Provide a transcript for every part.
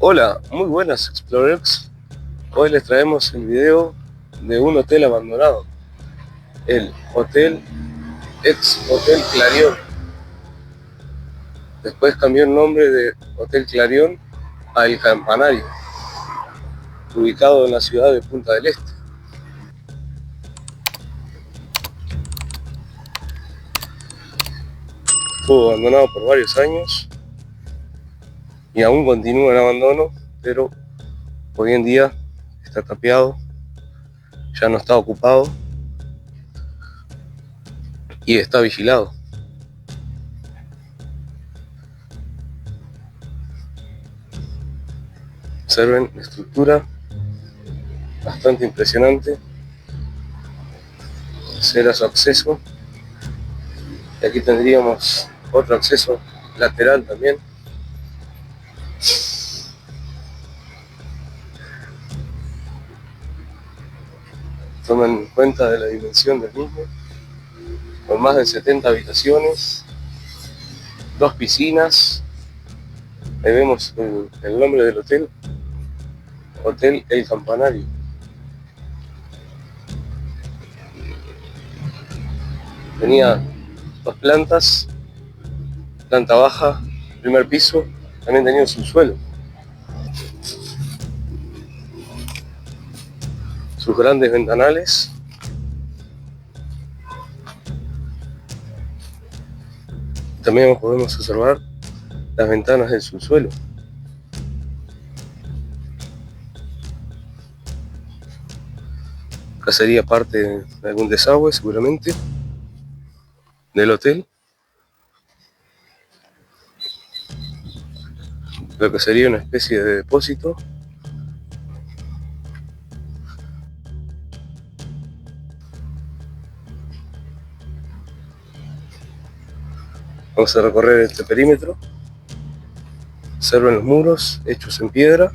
Hola, muy buenas Explorers. Hoy les traemos el video de un hotel abandonado, el ex Hotel Clarion. Después cambió el nombre de Hotel Clarion a El Campanario, ubicado en la ciudad de Punta del Este. Estuvo abandonado por varios años y aún continúa en abandono, pero hoy en día está tapiado, ya no está ocupado y está vigilado. Observen la estructura, bastante impresionante. Ese era su acceso. Y aquí tendríamos otro acceso lateral también. Tomen en cuenta de la dimensión del mismo, con más de 70 habitaciones, 2 piscinas. Ahí vemos el nombre del hotel, Hotel El Campanario. Tenía 2 plantas, planta baja, primer piso, también tenía un subsuelo. Sus grandes ventanales. También podemos observar las ventanas del subsuelo. Acá sería parte de algún desagüe seguramente del hotel. Lo que sería una especie de depósito. Vamos a recorrer este perímetro. Observen los muros hechos en piedra.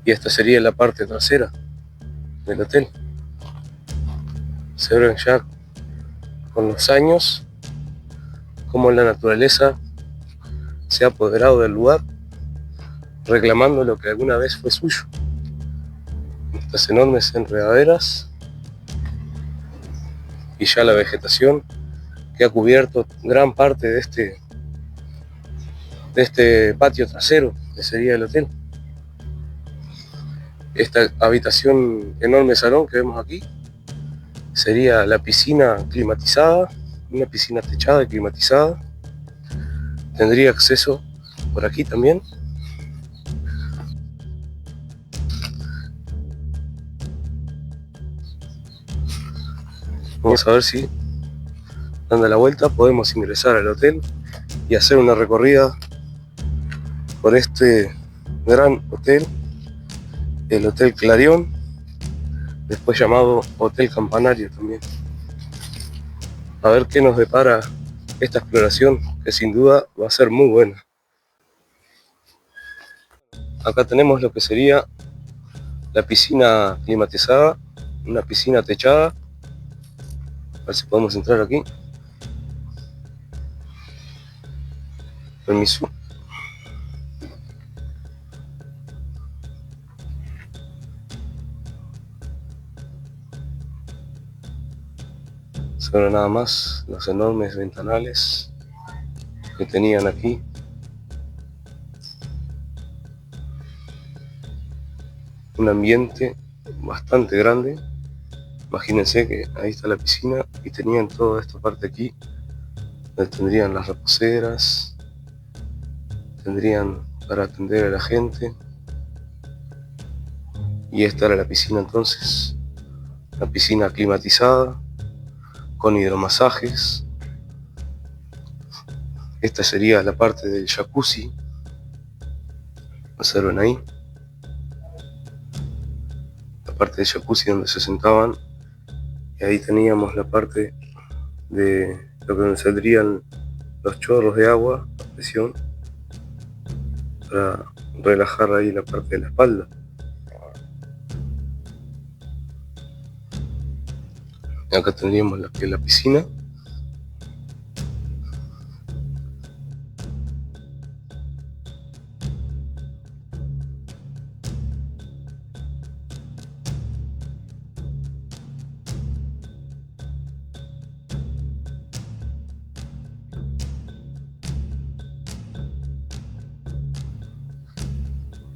Y esta sería la parte trasera del hotel. Observen ya con los años cómo la naturaleza se ha apoderado del lugar, reclamando lo que alguna vez fue suyo. Estas enormes enredaderas y ya la vegetación que ha cubierto gran parte de este patio trasero que sería el hotel. Esta habitación, enorme salón que vemos aquí, sería la piscina climatizada, una piscina techada y climatizada. Tendría acceso por aquí también. Vamos a ver si, dando la vuelta, podemos ingresar al hotel y hacer una recorrida por este gran hotel, el Hotel Clarion, después llamado Hotel Campanario también. A ver qué nos depara esta exploración, que sin duda va a ser muy buena. Acá tenemos lo que sería la piscina climatizada, una piscina techada. A ver si podemos entrar aquí. Permiso. Solo nada más los enormes ventanales que tenían aquí. Un ambiente bastante grande. Imagínense que ahí está la piscina y tenían toda esta parte aquí, donde tendrían las reposeras, tendrían para atender a la gente. Y esta era la piscina entonces, la piscina climatizada, con hidromasajes. Esta sería la parte del jacuzzi. Observen ahí. La parte del jacuzzi donde se sentaban. Y ahí teníamos la parte de lo que saldrían los chorros de agua a presión para relajar ahí la parte de la espalda. Acá tendríamos la piscina,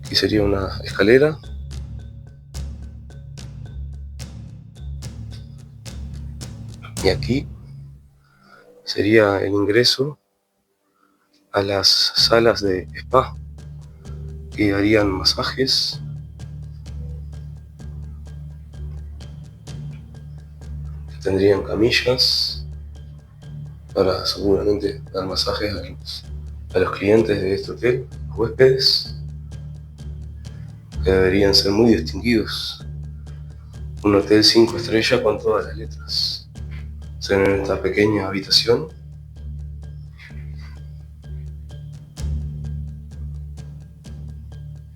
Aquí sería una escalera. Y aquí sería el ingreso a las salas de spa que harían masajes. Tendrían camillas para seguramente dar masajes a los clientes de este hotel, huéspedes, que deberían ser muy distinguidos. Un hotel 5 estrellas con todas las letras. En esta pequeña habitación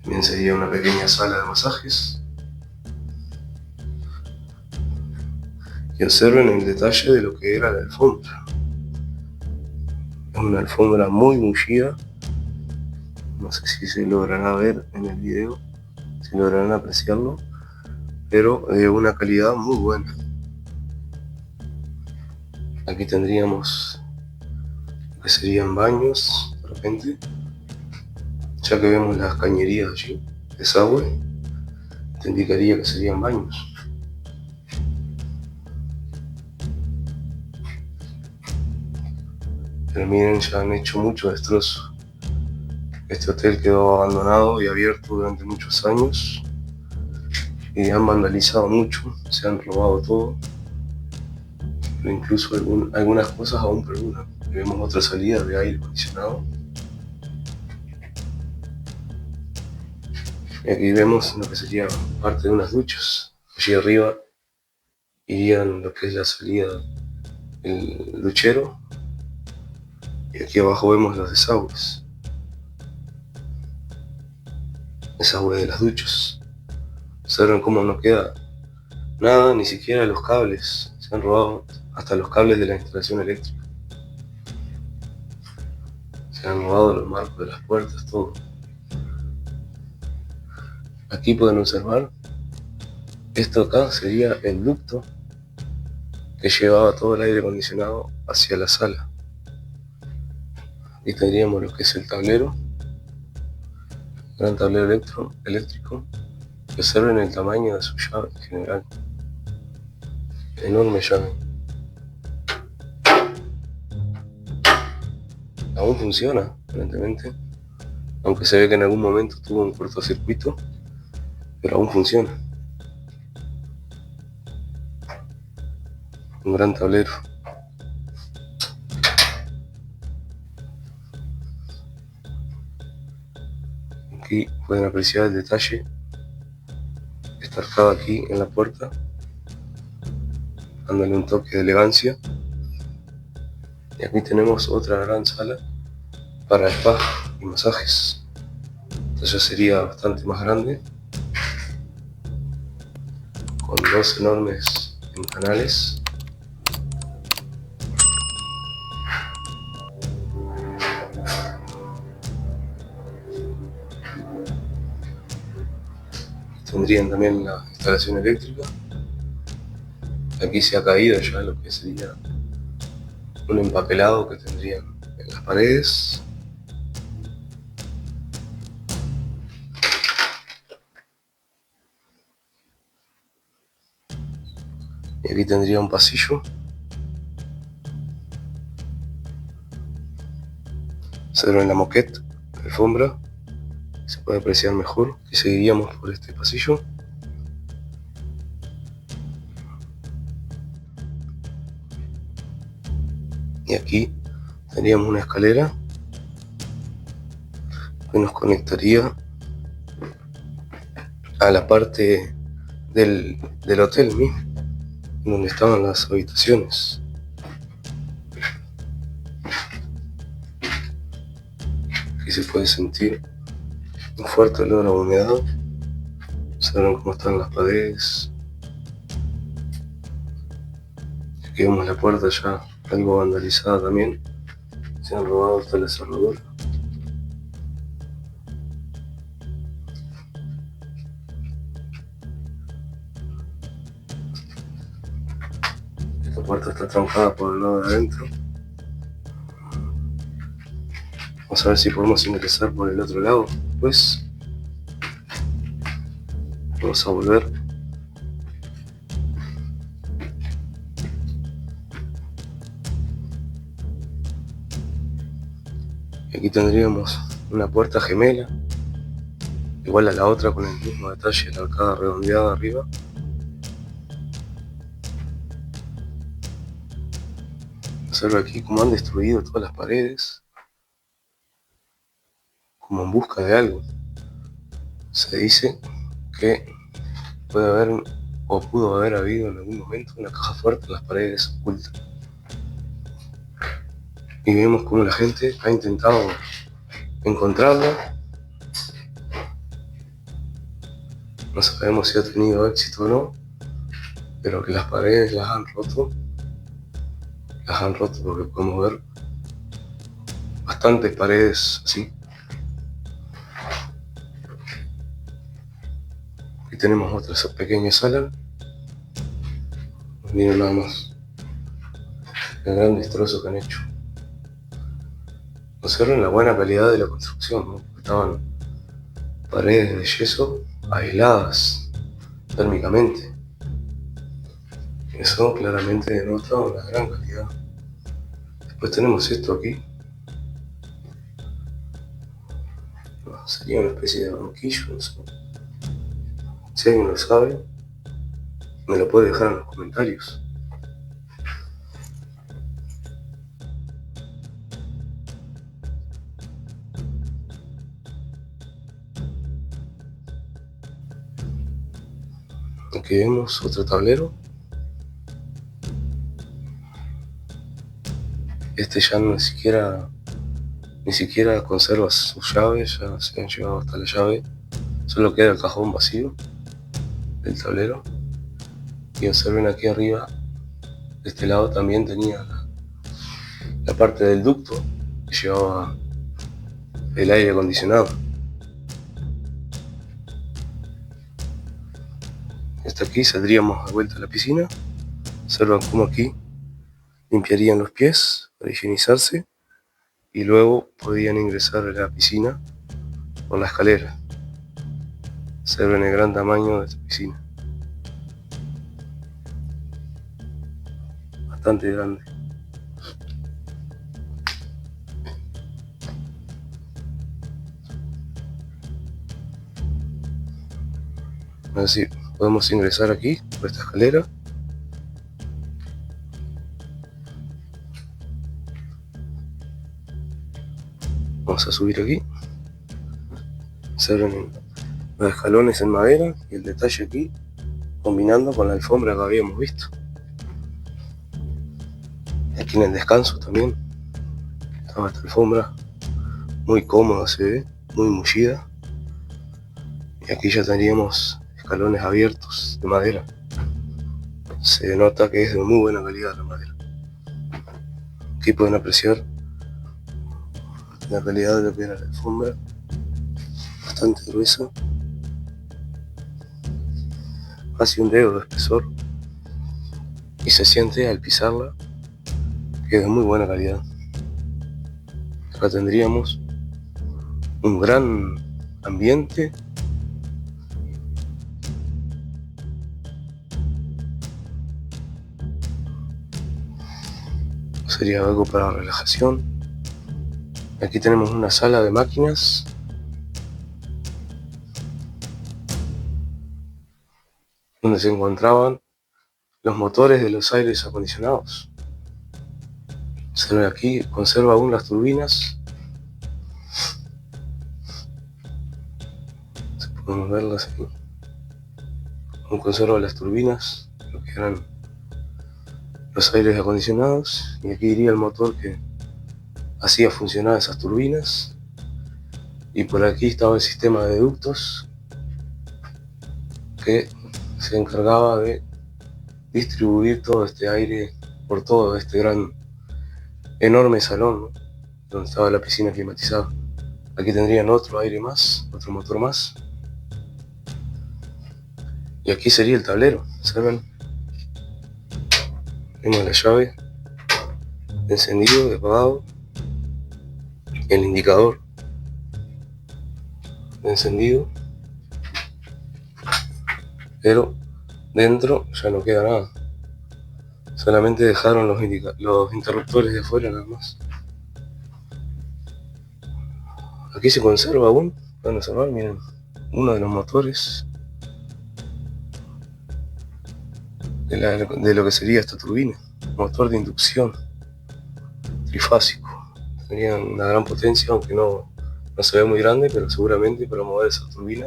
también sería una pequeña sala de masajes. Y observen el detalle de lo que era la alfombra. Es una alfombra muy mullida. No sé si se logrará ver en el video, si lograrán apreciarlo, pero de una calidad muy buena. Aquí tendríamos lo que serían baños, de repente, ya que vemos las cañerías allí, desagüe, te indicaría que serían baños. Pero miren, ya han hecho mucho destrozo. Este hotel quedó abandonado y abierto durante muchos años y han vandalizado mucho, se han robado todo, pero incluso algunas cosas aún perduran. Vemos otra salida de aire acondicionado. Y aquí vemos lo que sería parte de unas duchas. Allí arriba irían lo que es la salida del duchero. Y aquí abajo vemos los desagües. Desagüe de las duchas. Observen cómo no queda nada, ni siquiera los cables. Se han robado hasta los cables de la instalación eléctrica. Se han robado los marcos de las puertas, todo. Aquí pueden observar, esto acá sería el ducto que llevaba todo el aire acondicionado hacia la sala. Aquí tendríamos lo que es el tablero, gran tablero eléctrico. Observen el tamaño de su llave en general. Enorme llave. Aún funciona, aparentemente, aunque se ve que en algún momento tuvo un cortocircuito, pero aún funciona. Un gran tablero. Aquí pueden apreciar el detalle estarcado aquí en la puerta, dándole un toque de elegancia. Y aquí tenemos otra gran sala para spa y masajes. Esta ya sería bastante más grande, con dos enormes ventanales. Tendrían también la instalación eléctrica. Aquí se ha caído ya lo que sería un empapelado que tendrían en las paredes. Y aquí tendría un pasillo. Observen la moqueta, la alfombra, se puede apreciar mejor. Y seguiríamos por este pasillo. Y aquí tendríamos una escalera que nos conectaría a la parte del hotel mismo, donde estaban las habitaciones. Aquí se puede sentir un fuerte olor a humedad. Observen cómo están las paredes. Aquí vemos la puerta ya algo vandalizada también. Se han robado hasta la cerradura. Esta puerta está trancada por el lado de adentro. Vamos a ver si podemos ingresar por el otro lado. Pues Vamos a volver. Y aquí tendríamos una puerta gemela, igual a la otra, con el mismo detalle, la arcada redondeada arriba. Observa aquí cómo han destruido todas las paredes, como en busca de algo. Se dice que puede haber o pudo haber habido en algún momento una caja fuerte en las paredes ocultas. Y vemos cómo la gente ha intentado encontrarla. No sabemos si ha tenido éxito o no, pero que las paredes las han roto porque podemos ver bastantes paredes así. Aquí tenemos otra pequeña sala. Miren nada más el gran destrozo que han hecho. Observen la buena calidad de la construcción, ¿no? Estaban paredes de yeso aisladas térmicamente. Eso claramente denota una gran calidad. Después tenemos esto aquí. Sería una especie de banquillo, no sé. Si alguien lo sabe, me lo puede dejar en los comentarios. Aquí vemos otro tablero. Este ya ni siquiera conserva sus llaves, ya se han llevado hasta la llave. Solo queda el cajón vacío del tablero. Y observen aquí arriba, de este lado también tenía la parte del ducto que llevaba el aire acondicionado. Hasta aquí saldríamos de vuelta a la piscina. Observan cómo aquí limpiarían los pies para higienizarse y luego podían ingresar a la piscina por la escalera. Observen el gran tamaño de esta piscina. Bastante grande. Así podemos ingresar aquí por esta escalera. Vamos a subir aquí. Observen los escalones en madera y el detalle aquí combinando con la alfombra que habíamos visto. Aquí en el descanso también estaba esta alfombra muy cómoda, se ve, muy mullida. Y aquí ya tendríamos escalones abiertos de madera. Se nota que es de muy buena calidad la madera. Aquí pueden apreciar la calidad de lo que era la alfombra, bastante gruesa, casi un dedo de espesor, y se siente al pisarla que es de muy buena calidad. Acá tendríamos un gran ambiente. Sería algo para relajación. Aquí tenemos una sala de máquinas. Donde se encontraban los motores de los aires acondicionados. Se ve aquí, conserva aún las turbinas. Podemos verlas aquí. Aún conserva las turbinas, lo que eran los aires acondicionados. Y aquí iría el motor que hacía funcionar esas turbinas. Y por aquí estaba el sistema de ductos que se encargaba de distribuir todo este aire por todo este enorme salón, ¿no? Donde estaba la piscina climatizada. Aquí tendrían otro aire más, otro motor más. Y aquí sería el tablero, ¿saben? Tenemos la llave de encendido, de apagado, el indicador de encendido. pero dentro ya no queda nada. Solamente dejaron los interruptores de afuera nada más. Aquí se conserva aún, pueden observar, miren, uno de los motores de lo que sería esta turbina, motor de inducción trifásico. Tenía una gran potencia, aunque no se ve muy grande, pero seguramente para mover esa turbina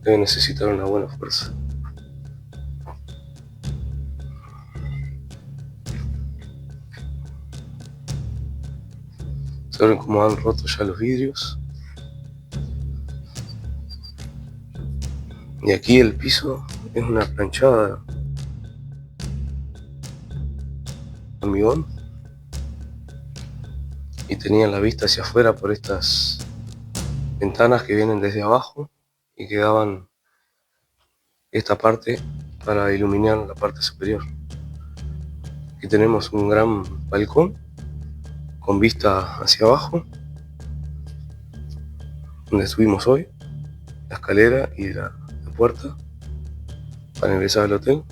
debe necesitar una buena fuerza. Saben cómo han roto ya los vidrios. Y aquí el piso es una planchada de hormigón. Y tenían la vista hacia afuera por estas ventanas que vienen desde abajo y que daban esta parte para iluminar la parte superior. Aquí tenemos un gran balcón con vista hacia abajo, donde estuvimos hoy, la escalera y la puerta para ingresar al hotel.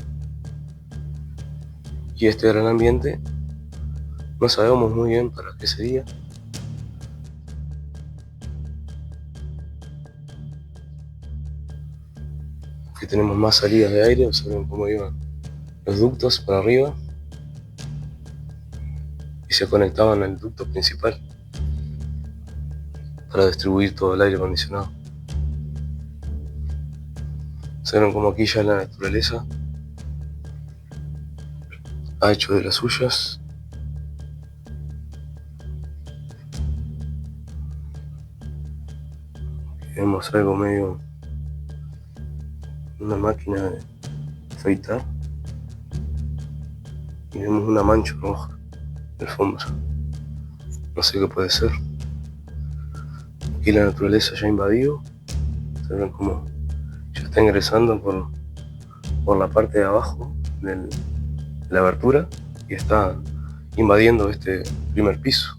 Y este gran ambiente, no sabemos muy bien para qué sería. Aquí tenemos más salidas de aire, observen cómo iban los ductos para arriba y se conectaban al ducto principal para distribuir todo el aire acondicionado. Observen cómo aquí ya la naturaleza ha hecho de las suyas. Vemos algo medio, una máquina de afeitar, y vemos una mancha roja de alfombra. No sé qué puede ser. Aquí la naturaleza ya ha invadido. Se ven como ya está ingresando por la parte de abajo de la abertura y está invadiendo este primer piso.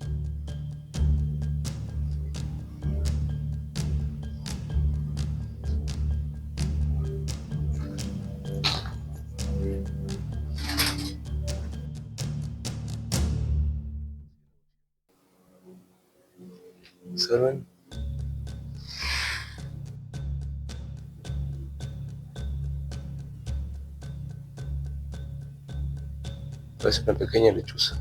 Observen. Parece una pequeña lechuza.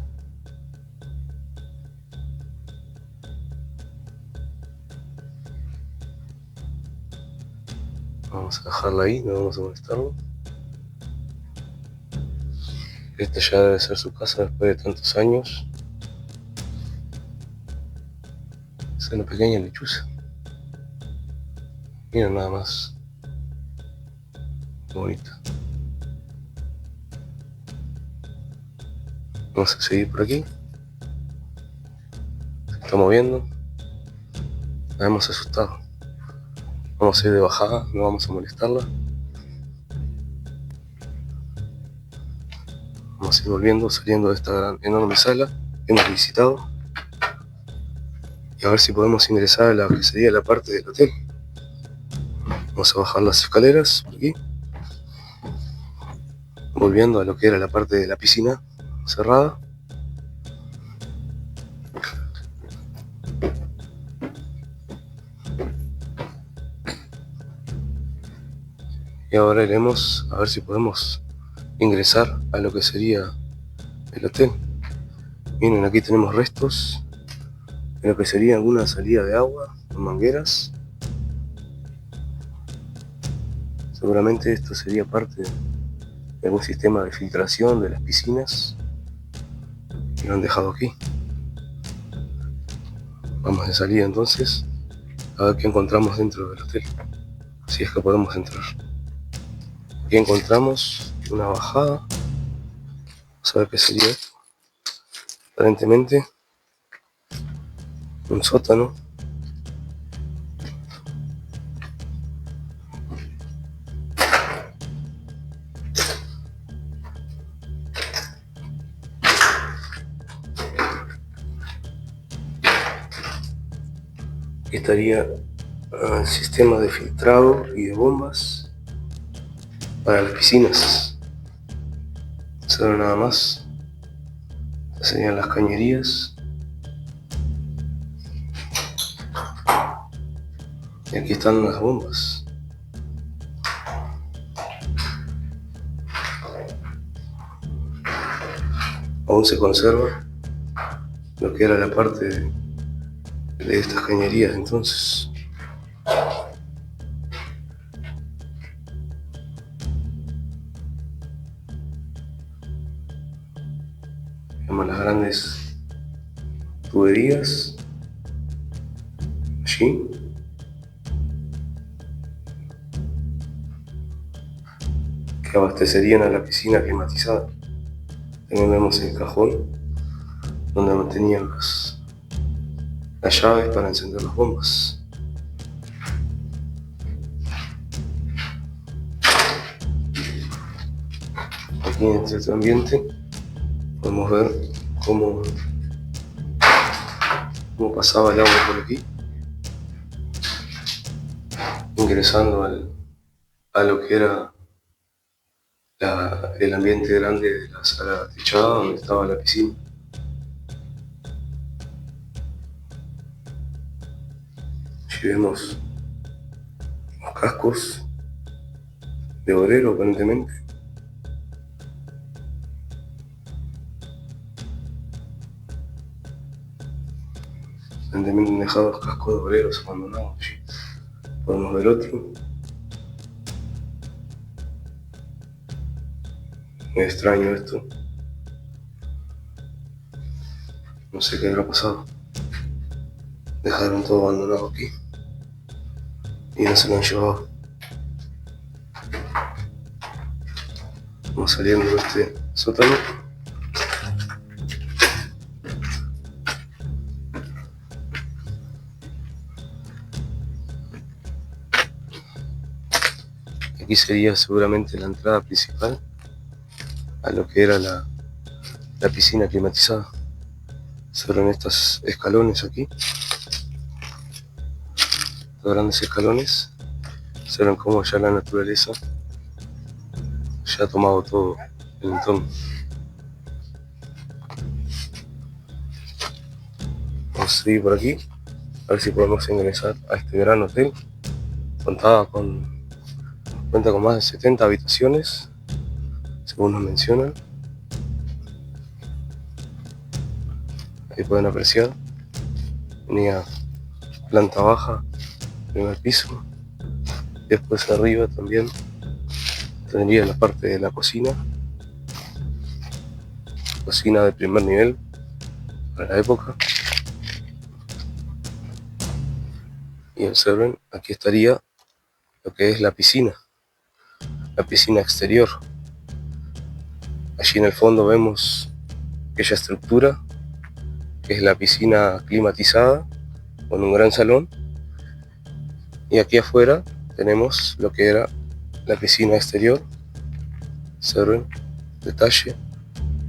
Vamos a dejarla ahí, no vamos a molestarlo. Esta ya debe ser su casa después de tantos años. Es una pequeña lechuza. Miren nada más. Qué bonita. Vamos a seguir por aquí. Se está moviendo. La hemos asustado. Vamos a ir de bajada, no vamos a molestarla. Vamos a ir volviendo, saliendo de esta gran, enorme sala que hemos visitado. Y a ver si podemos ingresar a la que sería la parte del hotel. Vamos a bajar las escaleras por aquí. Volviendo a lo que era la parte de la piscina cerrada. Y ahora iremos a ver si podemos ingresar a lo que sería el hotel. Miren, aquí tenemos restos de lo que sería alguna salida de agua con mangueras. Seguramente esto sería parte de algún sistema de filtración de las piscinas y lo han dejado aquí. Vamos de salida entonces a ver qué encontramos dentro del hotel, si es que podemos entrar. Aquí encontramos una bajada. Vamos a ver qué sería esto. Aparentemente un sótano. Aquí estaría el sistema de filtrado y de bombas. para las piscinas. Solo nada más. Estas serían las cañerías. Y aquí están las bombas. Aún se conserva lo que era la parte de estas cañerías entonces. Vemos las grandes tuberías allí. Que abastecerían a la piscina climatizada. También vemos el cajón donde mantenían las llaves para encender las bombas. Aquí en este ambiente podemos ver cómo pasaba el agua por aquí, ingresando a lo que era el ambiente grande de la sala techada donde estaba la piscina. Allí vemos los cascos de obrero aparentemente. Aparentemente han dejado los cascos de obreros abandonados allí. Podemos ver otro. Muy extraño esto. No sé qué habrá pasado. Dejaron todo abandonado aquí y no se lo han llevado. Vamos saliendo de este sótano. Aquí sería seguramente la entrada principal a lo que era la piscina climatizada. Se ven estos escalones aquí, estos grandes escalones. Se ven cómo ya la naturaleza ya ha tomado todo el entorno. Vamos a seguir por aquí, a ver si podemos ingresar a este gran hotel. Cuenta con más de 70 habitaciones, según nos mencionan. Ahí pueden apreciar. Tenía planta baja, primer piso. Después arriba también tendría la parte de la cocina. Cocina de primer nivel para la época. Y observen, aquí estaría lo que es la piscina exterior. Allí en el fondo vemos aquella estructura que es la piscina climatizada con un gran salón, y aquí afuera tenemos lo que era la piscina exterior. Observen detalle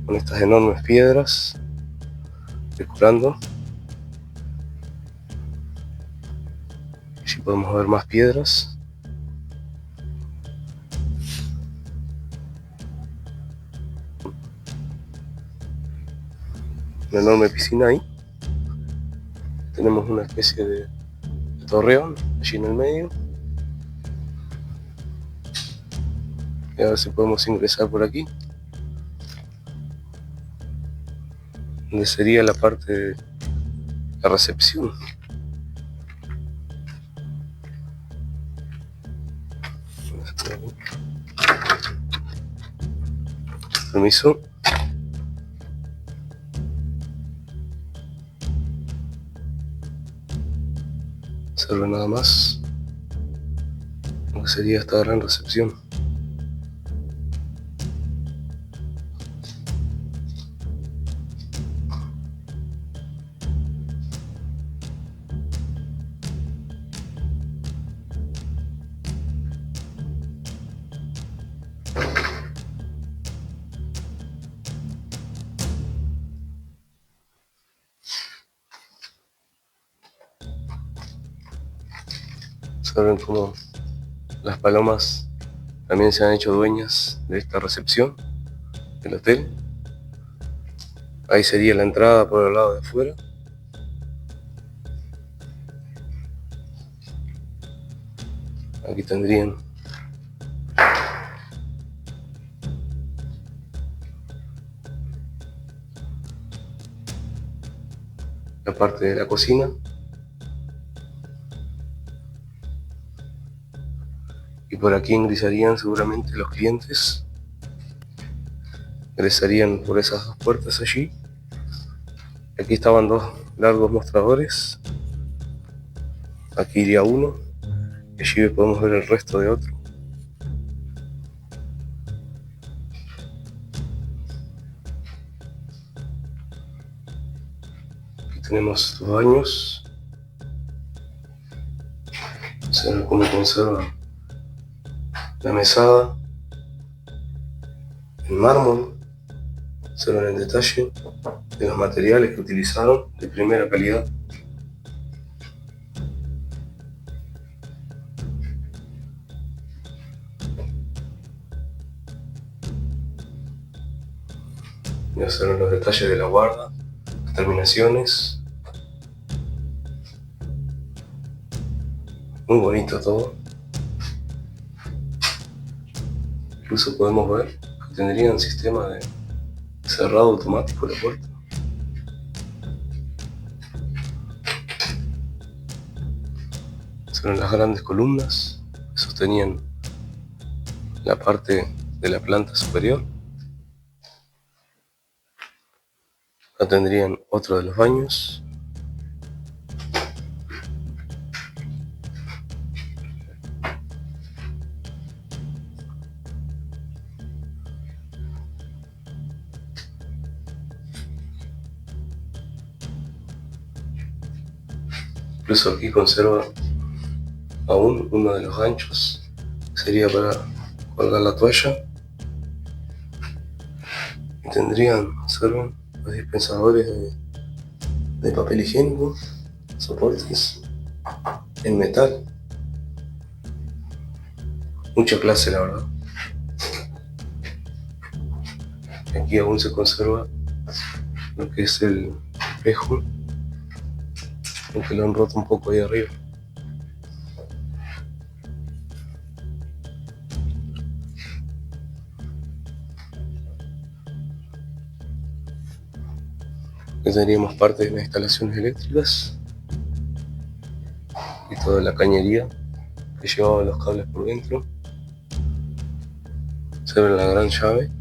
con estas enormes piedras decorando. Allí podemos ver más piedras. Una enorme piscina ahí. Tenemos una especie de torreón allí en el medio. Y a ver si podemos ingresar por aquí, donde sería la parte de la recepción. Permiso. Observa nada más lo que sería esta gran recepción. Observen cómo las palomas también se han hecho dueñas de esta recepción del hotel. Ahí sería la entrada por el lado de afuera. Aquí tendrían la parte de la cocina. Y por aquí ingresarían seguramente los clientes. Ingresarían por esas dos puertas allí. Aquí estaban dos largos mostradores. Aquí iría uno. Y allí podemos ver el resto de otro. Aquí tenemos los baños. Se ve cómo conserva la mesada en mármol. Se ven el detalle de los materiales que utilizaron, de primera calidad. Ya se ven los detalles de la guarda, las terminaciones. Muy bonito todo. Incluso podemos ver que tendría un sistema de cerrado automático la puerta. Se ven las grandes columnas que sostenían la parte de la planta superior. Acá tendrían otro de los baños. Incluso aquí conserva aún uno de los ganchos, sería para colgar la toalla. Y tendrían, observen, los dispensadores de papel higiénico, soportes en metal. Mucha clase, la verdad. Aquí aún se conserva lo que es el espejo, aunque lo han roto un poco ahí arriba. Aquí tendríamos parte de las instalaciones eléctricas y toda la cañería que llevaba los cables por dentro. Se ve la gran llave.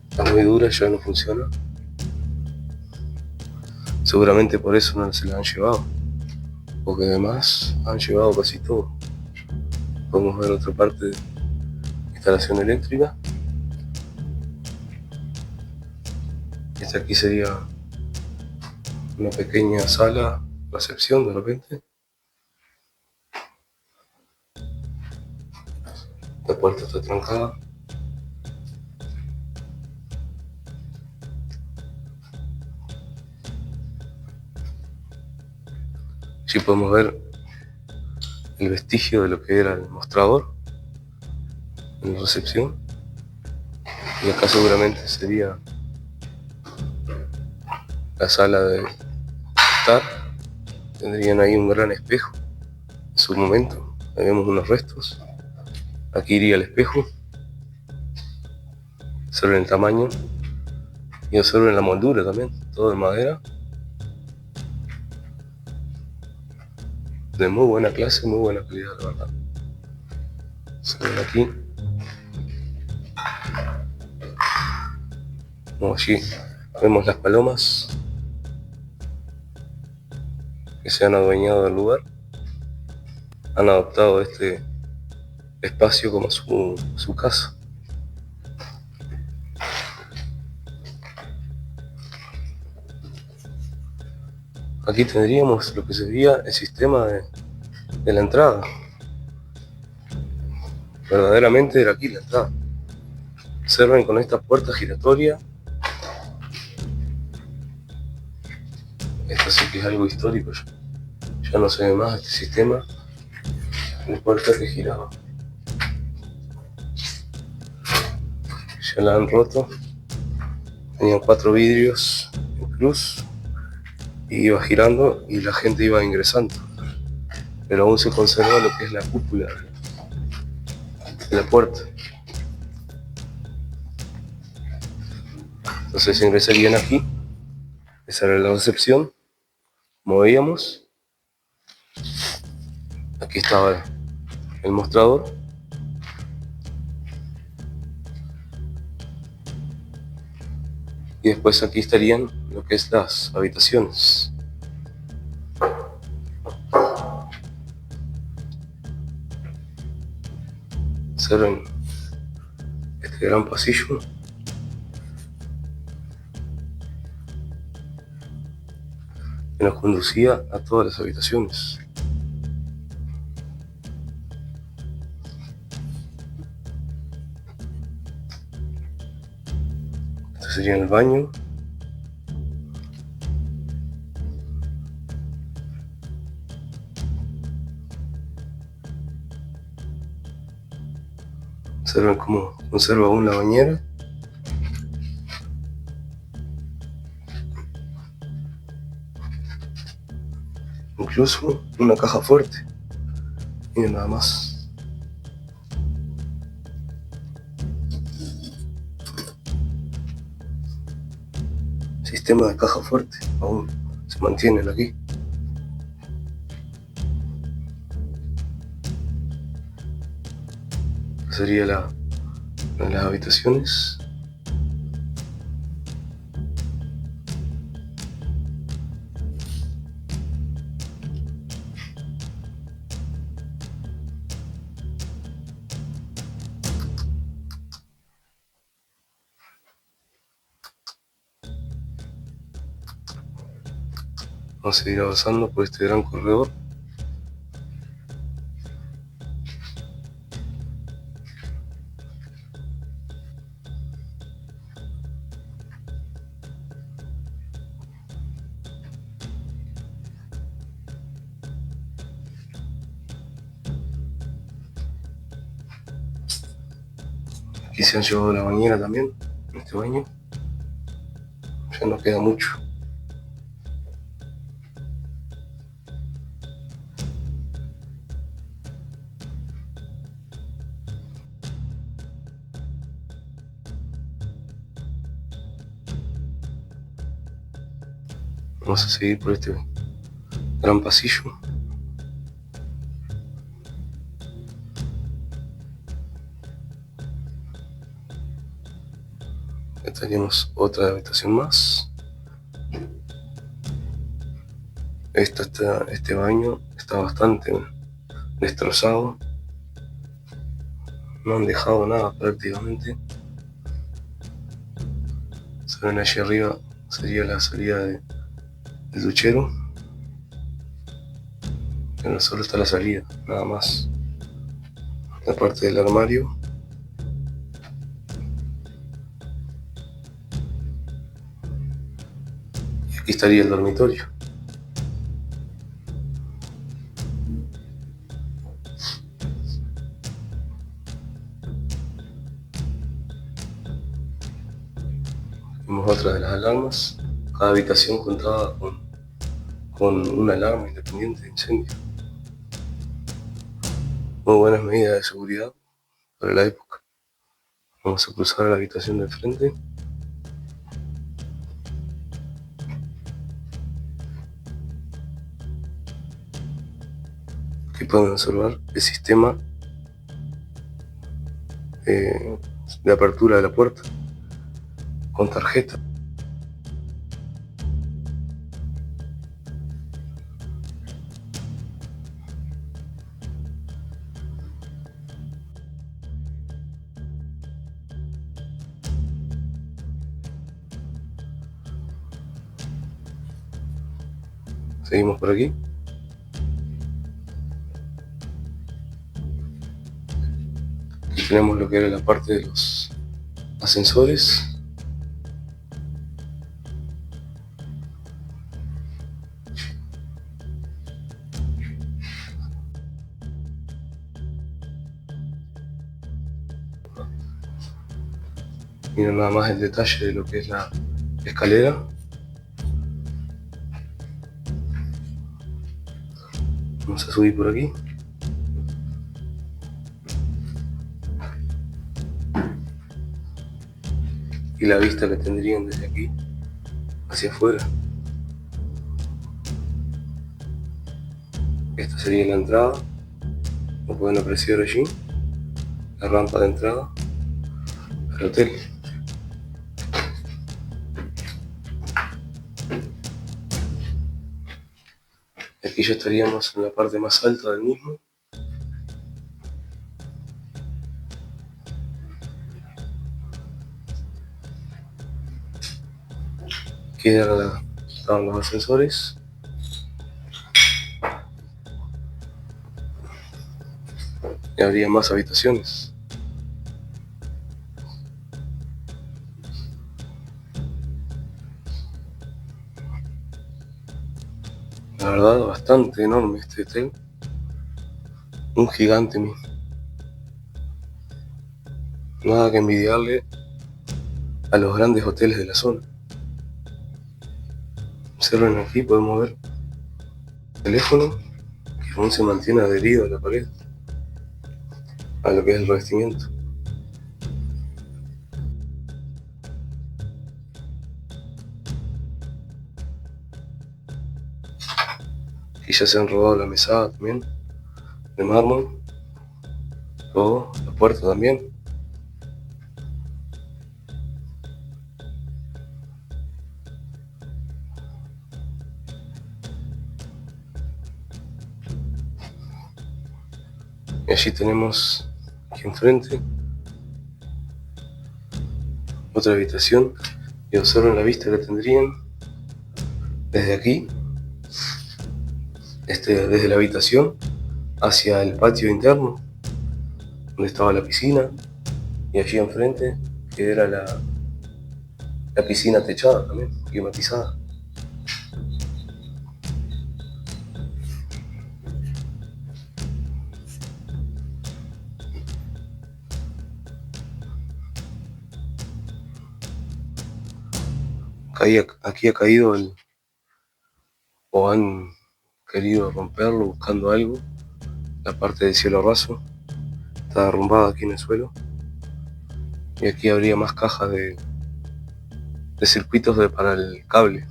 Está muy dura, ya no funciona. Seguramente por eso no se la han llevado, porque además han llevado casi todo. Podemos ver otra parte de instalación eléctrica. Esta aquí sería una pequeña sala, recepción de repente. La puerta está trancada. Aquí podemos ver el vestigio de lo que era el mostrador en la recepción. Y acá seguramente sería la sala de estar. Tendrían ahí un gran espejo en su momento. Ahí vemos unos restos. Aquí iría el espejo. Observen el tamaño y observen la moldura también, todo de madera. De muy buena clase, muy buena calidad, la verdad. Se ven aquí. Como allí vemos las palomas que se han adueñado del lugar. Han adoptado este espacio como su casa. Aquí tendríamos lo que sería el sistema de la entrada. Verdaderamente era aquí la entrada. Observen con esta puerta giratoria. Esto sí que es algo histórico. Ya no se ve más este sistema. La puerta que giraba. Ya la han roto. Tenían 4 vidrios en cruz. Y iba girando y la gente iba ingresando. Pero aún se conserva lo que es la cúpula de la puerta. Entonces ingresarían aquí. Esa era la recepción. Movíamos. Aquí estaba el mostrador. Y después aquí estarían lo que es las habitaciones. Observen este gran pasillo. Que nos conducía a todas las habitaciones. Este sería el baño. Observen cómo conserva aún la bañera. Incluso una caja fuerte. Miren nada más. Sistema de caja fuerte. Aún se mantienen aquí. Esta sería las habitaciones. Vamos a seguir avanzando por este gran corredor. Aquí se han llevado la bañera también, en este baño. Ya no queda mucho. Vamos a seguir por este gran pasillo. Ya tenemos otra habitación más. Este baño está bastante destrozado. No han dejado nada prácticamente. Saben, allí arriba sería la salida del duchero. Pero solo está la salida, nada más. La parte del armario. Y aquí estaría el dormitorio. Vimos otra de las alarmas. Cada habitación contaba con una alarma independiente de incendio. Muy buenas medidas de seguridad para la época. Vamos a cruzar a la habitación del frente. Aquí pueden observar el sistema de apertura de la puerta con tarjeta. Seguimos por aquí. Aquí tenemos lo que era la parte de los ascensores. Miren nada más el detalle de lo que es la escalera. Vamos a subir por aquí. Y la vista que tendrían desde aquí hacia afuera. Esta sería la entrada, como pueden apreciar allí, la rampa de entrada al hotel. Aquí ya estaríamos en la parte más alta del mismo. Aquí estaban los ascensores. Y habría más habitaciones. La verdad, bastante enorme este hotel. Un gigante mismo. Nada que envidiarle a los grandes hoteles de la zona. Observen aquí, podemos ver el teléfono que aún se mantiene adherido a la pared, a lo que es el revestimiento. Y ya se han robado la mesada también, de mármol, o la puerta también. Y allí tenemos, aquí enfrente, otra habitación. Y observen la vista que tendrían desde aquí, desde la habitación hacia el patio interno, donde estaba la piscina, y allí enfrente, que era la piscina techada también, climatizada. Aquí ha caído o han querido romperlo buscando algo. La parte del cielo raso está derrumbada aquí en el suelo. Y aquí habría más cajas de circuitos para el cable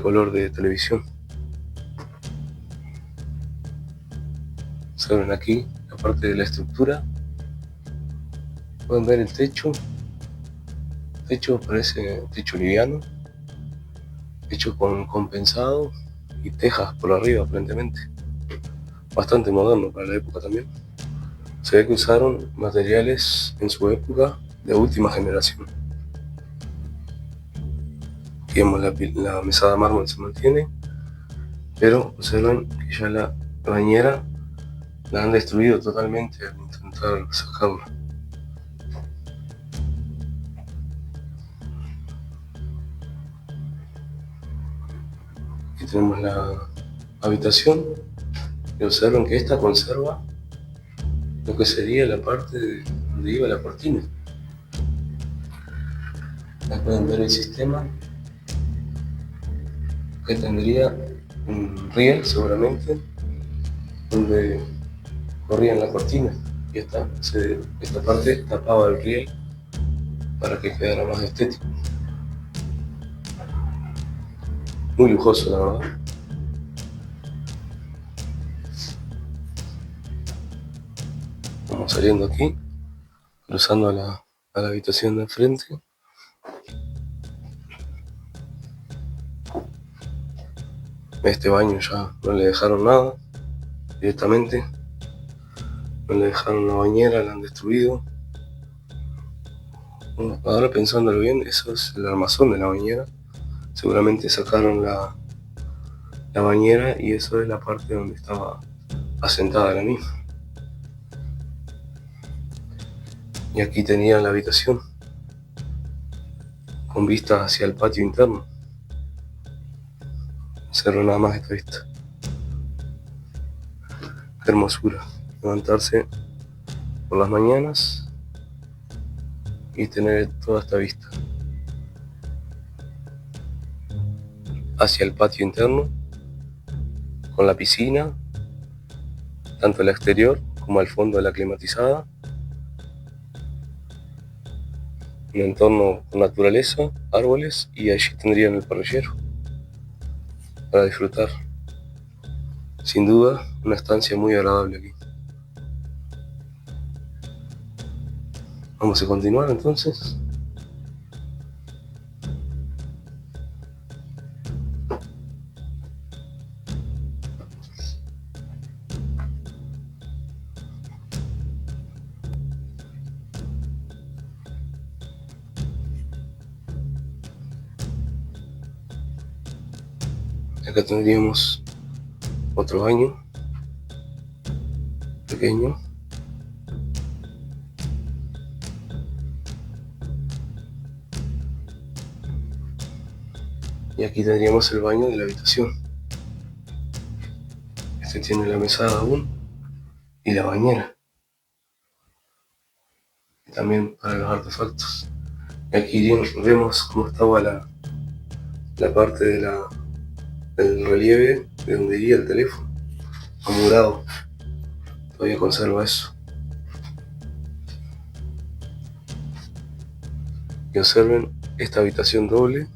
color de televisión. Observen aquí la parte de la estructura. Pueden ver el techo. El techo parece techo liviano, hecho con compensado y tejas por arriba aparentemente. Bastante moderno para la época también. Se ve que usaron materiales en su época de última generación. Aquí vemos la mesada de mármol se mantiene, pero observen que ya la bañera la han destruido totalmente al intentar sacarla. Aquí tenemos la habitación y observen que esta conserva lo que sería la parte donde iba la cortina. Ahí pueden ver el sistema que tendría un riel seguramente donde corría la cortina, y esta parte tapaba el riel para que quedara más estético. Muy lujoso, la verdad. Vamos saliendo aquí, cruzando a la habitación de enfrente. Este baño ya no le dejaron nada directamente. No le dejaron la bañera, la han destruido. Bueno, ahora pensándolo bien, eso es el armazón de la bañera. Seguramente sacaron la bañera y eso es la parte donde estaba asentada la misma. Y aquí tenían la habitación con vista hacia el patio interno. Observen nada más esta vista. Qué hermosura levantarse por las mañanas y tener toda esta vista hacia el patio interno, con la piscina, tanto al exterior como al fondo de la climatizada. Un entorno con naturaleza, árboles, y allí tendrían el parrillero para disfrutar. Sin duda, una estancia muy agradable aquí. Vamos a continuar entonces. Acá tendríamos otro baño pequeño. Y aquí tendríamos el baño de la habitación. Este tiene la mesada aún y la bañera. Y también para los artefactos. Y aquí vemos cómo estaba la parte del relieve de donde iría el teléfono, amurado. Todavía conserva eso. Y observen esta habitación doble,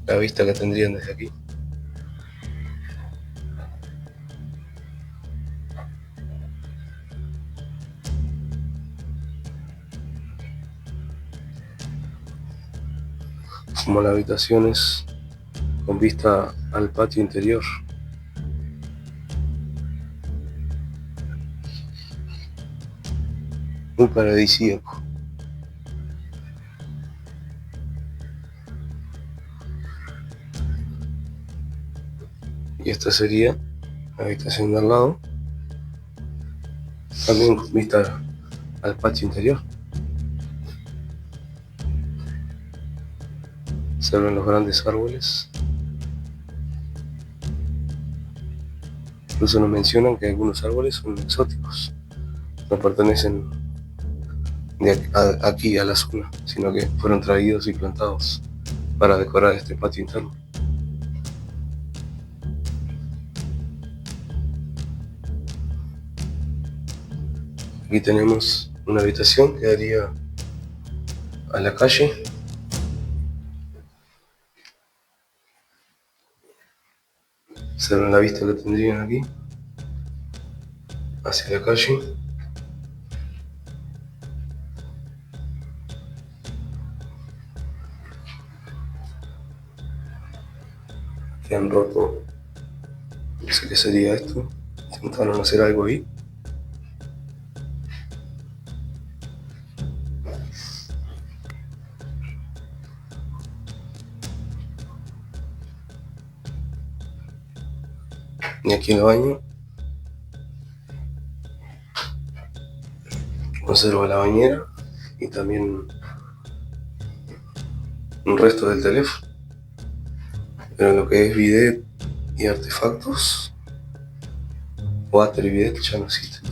la vista que tendrían desde aquí. Como la habitación es con vista al patio interior. Muy paradisíaco. Y esta sería la habitación de al lado, también con vista al patio interior. Se ven los grandes árboles. Incluso nos mencionan que algunos árboles son exóticos, no pertenecen aquí a la zona, sino que fueron traídos y plantados para decorar este patio interno. Aquí tenemos una habitación que daría a la calle. Observen la vista que tendrían aquí hacia la calle. Que han roto, no sé qué sería esto, intentaron hacer algo ahí. Y aquí en el baño conserva la bañera y también un resto del teléfono, pero lo que es bidet y artefactos, water y bidet, ya no existen.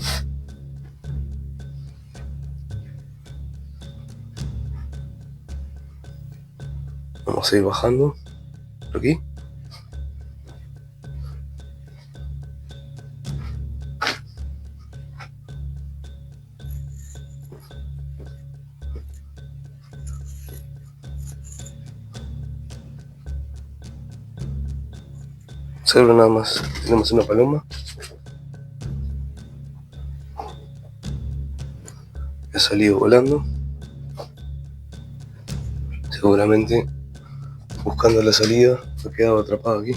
Vamos a ir bajando por aquí. Observen nada más, tenemos una paloma que ha salido volando, seguramente buscando la salida, ha quedado atrapado aquí.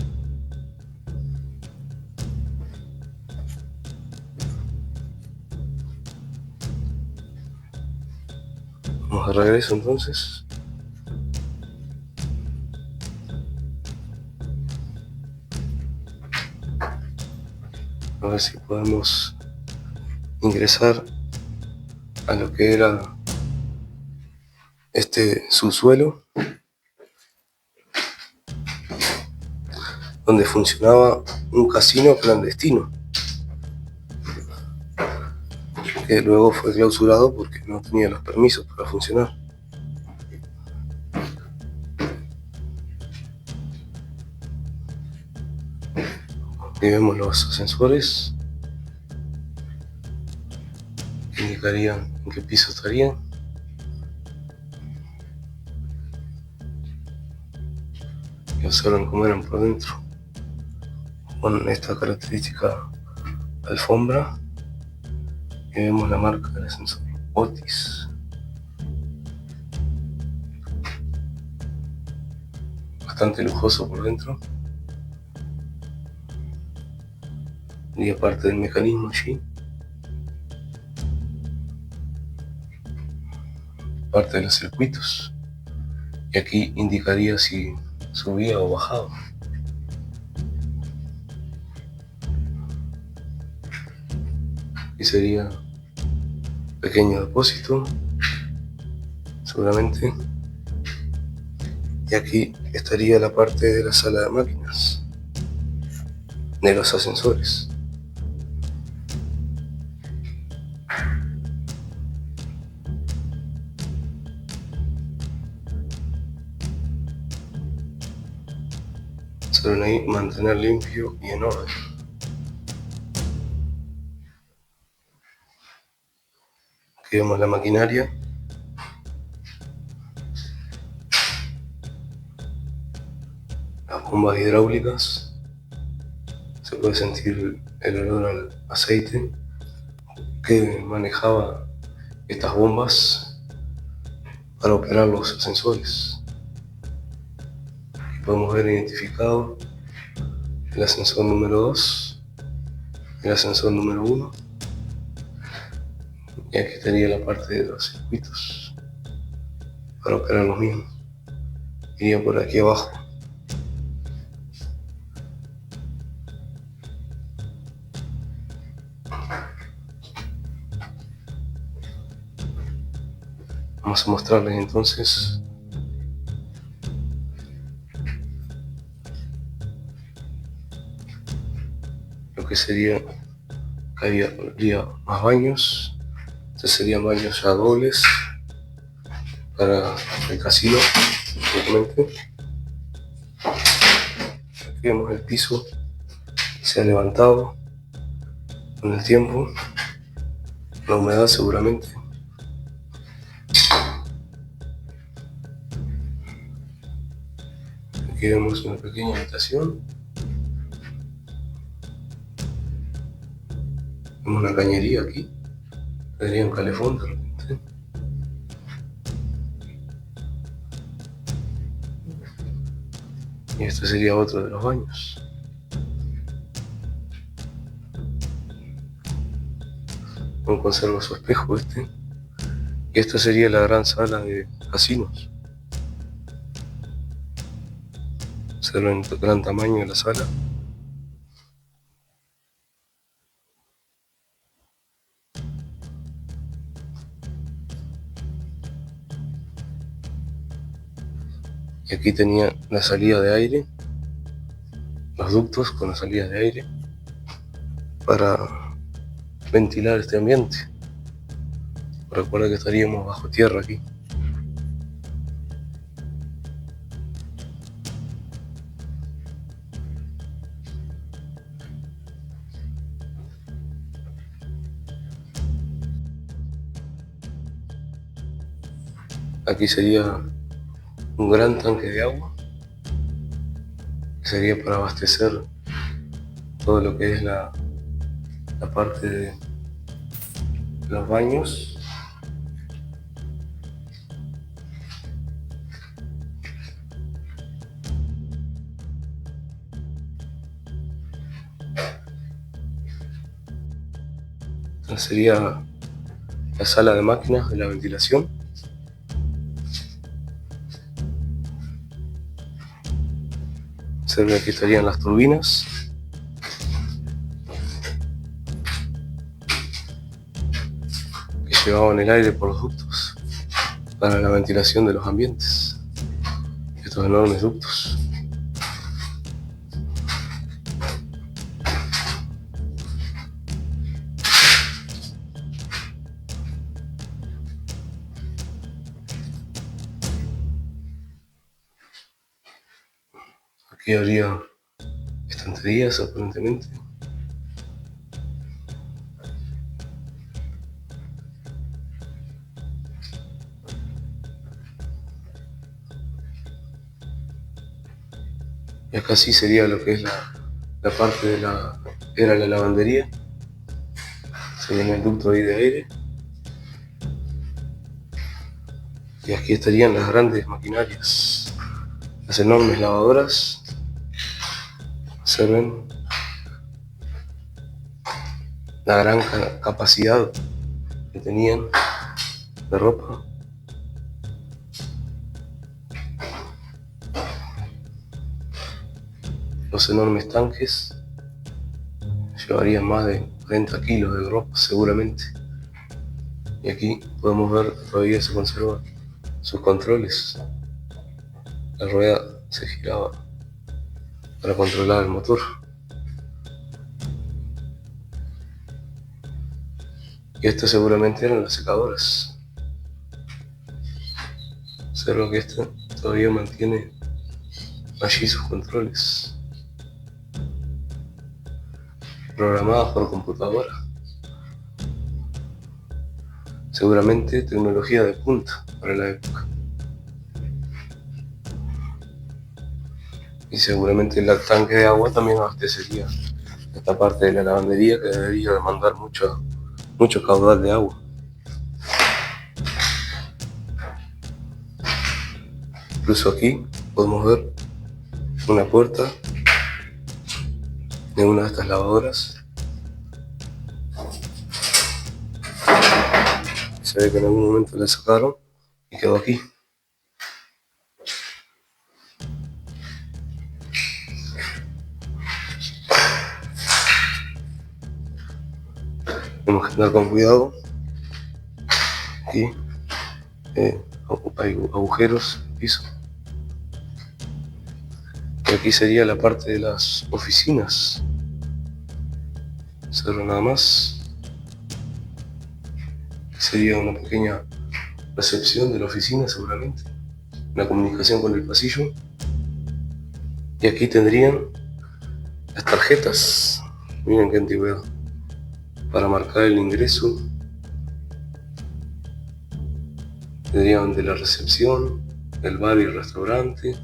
Vamos de regreso entonces. A ver si podemos ingresar a lo que era este subsuelo, donde funcionaba un casino clandestino. que luego fue clausurado porque no tenía los permisos para funcionar. Y vemos los ascensores que indicarían en qué piso estarían. Y observen cómo eran por dentro, con esta característica alfombra. Y vemos la marca del ascensor Otis. Bastante lujoso por dentro. Y aparte del mecanismo allí, parte de los circuitos. Y aquí indicaría si subía o bajaba. Y sería un pequeño depósito, seguramente. Y aquí estaría la parte de la sala de máquinas, de los ascensores. Solo ahí mantener limpio y en orden. Aquí vemos la maquinaria. Las bombas hidráulicas. Se puede sentir el olor al aceite que manejaba estas bombas para operar los ascensores. Aquí podemos ver identificado el ascensor número 2, el ascensor número 1. Y aquí estaría la parte de los circuitos para operar los mismos. Iría por aquí abajo. Vamos a mostrarles entonces lo que sería, que habría más baños. Estos serían baños ya dobles para el casino, simplemente. Aquí vemos el piso, se ha levantado con el tiempo, la humedad seguramente. Aquí vemos una pequeña habitación. Vemos una cañería aquí. Tendría un calefón de repente. Y este sería otro de los baños. Aún conserva su espejo este. Y esta sería la gran sala de casinos. Observen el gran tamaño de la sala. Y aquí tenía la salida de aire, los ductos con la salida de aire para ventilar este ambiente. Recuerda que estaríamos bajo tierra aquí. Aquí sería un gran tanque de agua, que sería para abastecer todo lo que es la parte de los baños. Esta sería la sala de máquinas de la ventilación. Observen, aquí estarían las turbinas. Que llevaban el aire por los ductos para la ventilación de los ambientes. Estos enormes ductos. Aquí habría estanterías aparentemente. Y acá sí sería lo que es la parte de era la lavandería. Se viene el ducto ahí de aire. Y aquí estarían las grandes maquinarias, las enormes lavadoras. Observen la gran capacidad que tenían de ropa. Los enormes tanques llevarían más de 40 kilos de ropa seguramente. Y aquí podemos ver que todavía se conservan sus controles. La rueda se giraba para controlar el motor. Y estas seguramente eran las secadoras. Observa que esta todavía mantiene allí sus controles, programadas por computadora. Seguramente tecnología de punta para la época. Y seguramente el tanque de agua también abastecería esta parte de la lavandería, que debería demandar mucho caudal de agua. Incluso aquí podemos ver una puerta de una de estas lavadoras. Se ve que en algún momento la sacaron y quedó aquí. Tenemos que andar con cuidado. Aquí hay agujeros en el piso. Y aquí sería la parte de las oficinas. Cerro nada más. Sería una pequeña recepción de la oficina seguramente. Una comunicación con el pasillo. Y aquí tendrían las tarjetas. Miren qué antigüedad. Para marcar el ingreso. Tendrían de la recepción, el bar y el restaurante,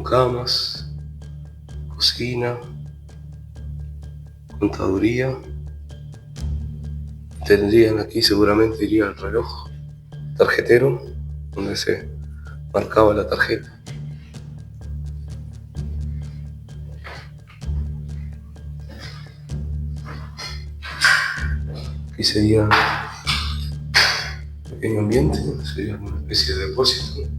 camas, cocina, contaduría. Tendrían aquí seguramente iría el reloj tarjetero donde se marcaba la tarjeta. Aquí sería un pequeño ambiente, sería una especie de depósito.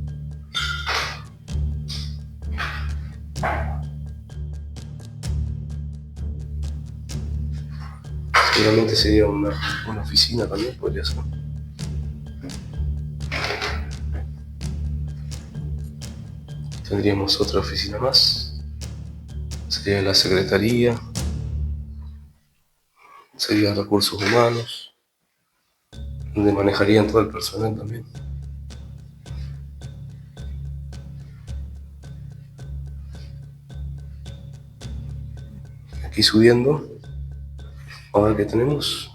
Seguramente sería una oficina también, podría ser. Tendríamos otra oficina más. Sería la secretaría. Sería recursos humanos, donde manejarían todo el personal también. Aquí subiendo, a ver qué tenemos.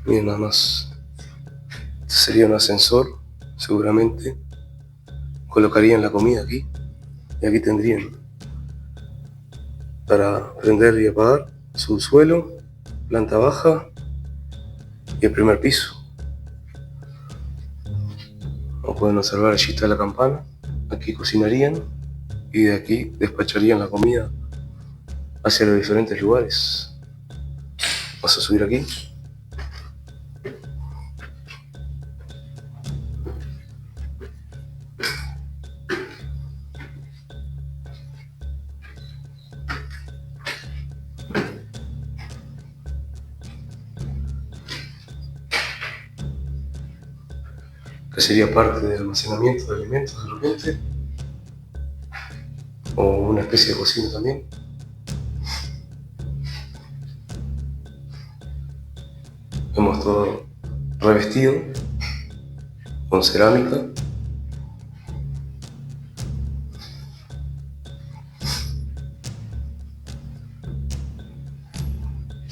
Miren nada más. Este sería un ascensor, seguramente. Colocarían la comida aquí. Y aquí tendrían para prender y apagar subsuelo, planta baja y el primer piso. Como pueden observar, allí está la campana. Aquí cocinarían y de aquí despacharían la comida hacia los diferentes lugares. Vamos a subir aquí. Que sería parte del almacenamiento de alimentos de repente. o una especie de cocina también. Vemos todo revestido con cerámica.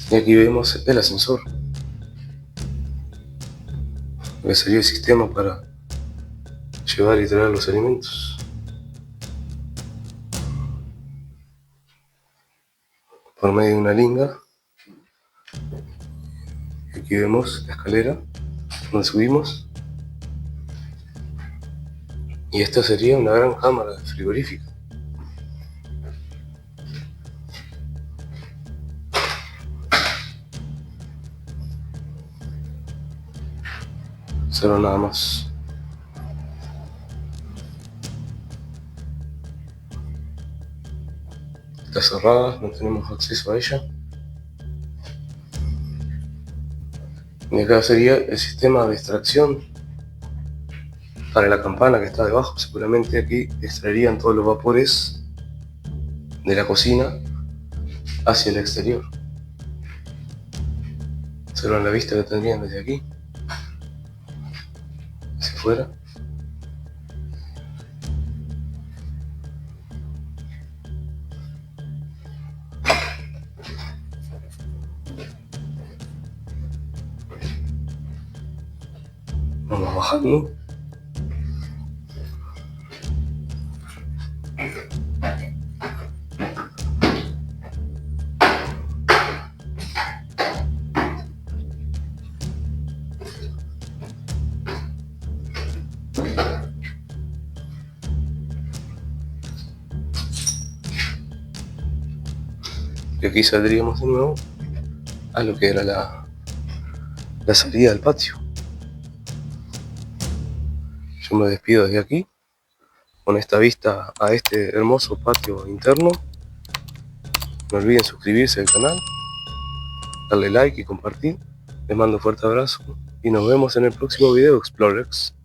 Y aquí vemos el ascensor, que sería el sistema para llevar y traer los alimentos. Por medio de una linga. Aquí vemos la escalera donde subimos. Y esta sería una gran cámara frigorífica. Solo nada más. Está cerrada, no tenemos acceso a ella. Y acá sería el sistema de extracción para la campana que está debajo. Seguramente aquí extraerían todos los vapores de la cocina hacia el exterior. Observan la vista que tendrían desde aquí hacia afuera. Vamos bajando. Y aquí saldríamos de nuevo a lo que era la salida del patio. Yo me despido desde aquí con esta vista a este hermoso patio interno. No olviden suscribirse al canal, darle like y compartir. Les mando un fuerte abrazo y nos vemos en el próximo video, Explorers.